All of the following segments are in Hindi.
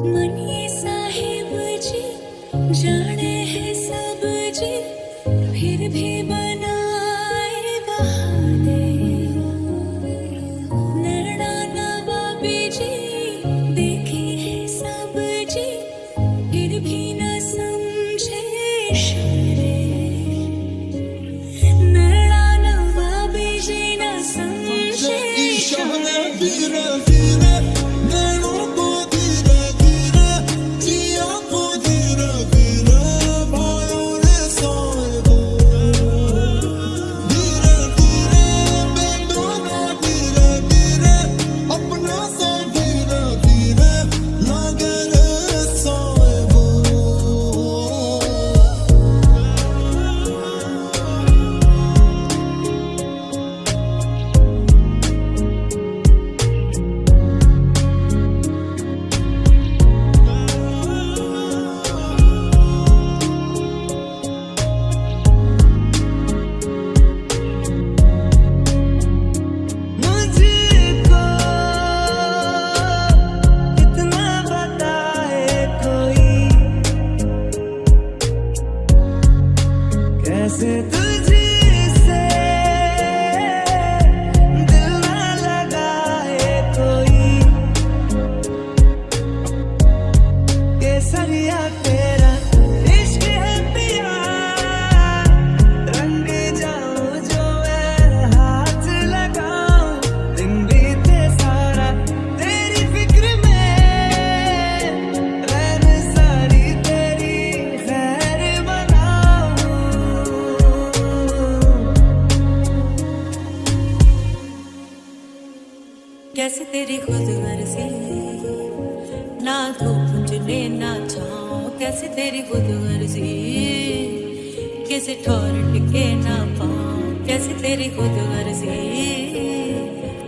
मनिए साहिब जी जाने हैं सब जी, फिर भी बनाए बहाने। नैना नवाबी जी देखे हैं सब जी, फिर भी न समझे इशारे। नैना नवाबी जी न समझे इशारे। धीरे धीरे नैनों को धीरे धीरे जिया को धीरे धीरे भाइयों ने सोए दो। धीरे धीरे बेदोना धीरे धीरे अपना सा धीरे धीरे लागे रे सोए दो। कैसे तुझसे दिल ना लगाए कोई, केसरिया तेरा इश्क है पिया, रंग जाऊं जो मैं हाथ लगाऊं। दिन बीते सारा तेरी फिक्र में, रैन सारी तेरी खैर बनाऊं। कैसे तेरी खुद गर्जी, ना धूप चुने ना छाँव। कैसे तेरी खुद गर्जी, कैसे ठोर टिके ना पाँव। कैसे तेरी खुद गर्जी,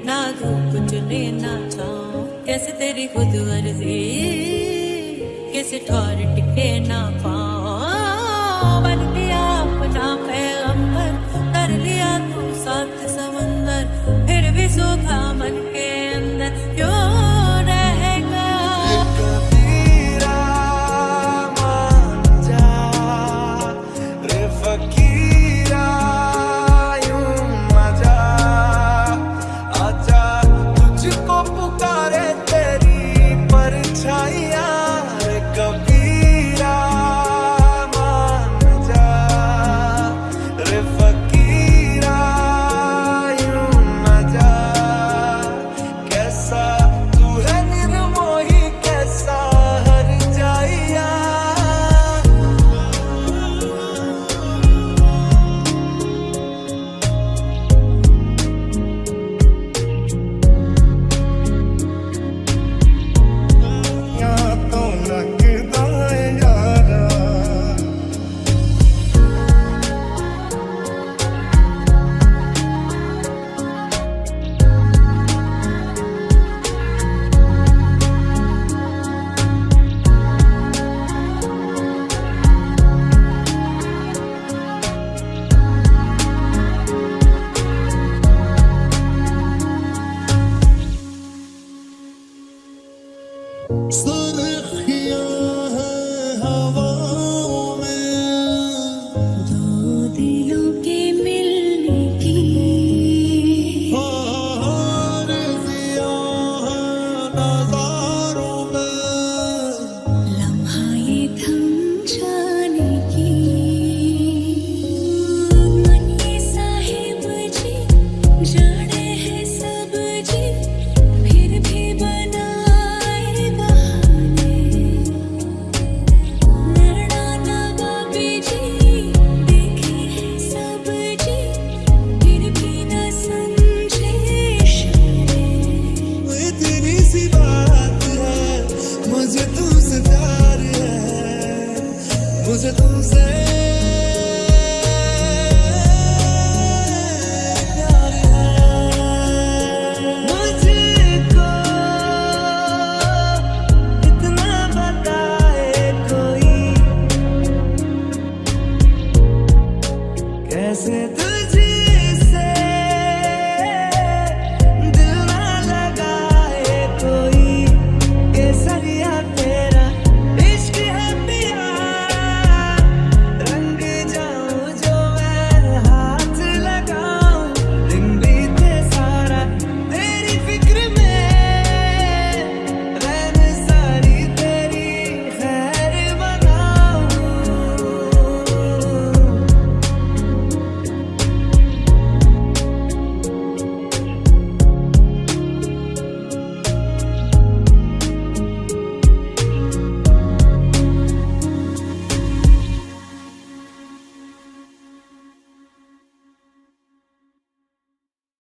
ना धूप चुने ना छाँव। कैसे तेरी खुद गर्जी, कैसे ठोर टिके ना पाँव। बन लिया अपना पैगंबर, कर लिया तू सात समंदर, फिर भी सूखा मन के अंदर क्यों रहेगा। कबीरा मान जा रे फकीरा, यूं मजा आजा, तुझको पुकारे तेरी परछाइयाँ। रे कबीरा मान जा रे फकीरा, यूं मजा। कैसा तू है निर्मोही, कैसा हर जाइया। यहाँ तो लगदा है यारा, सुर्खियां हैं हवाओं में, दो दिलों के मिलने की आरज़ियां हैं नज़ारों में। लम्हा ये थम जाने की। मनिए साहिब जी जाने हैं सब जी, फिर भी बनाए बहाने। नैना नवाबी जी देखे हैं सब जी, फिर भी न समझे इशारे। इतनी सी बात है, मुझे तुमसे प्यार है, मुझे तुमसे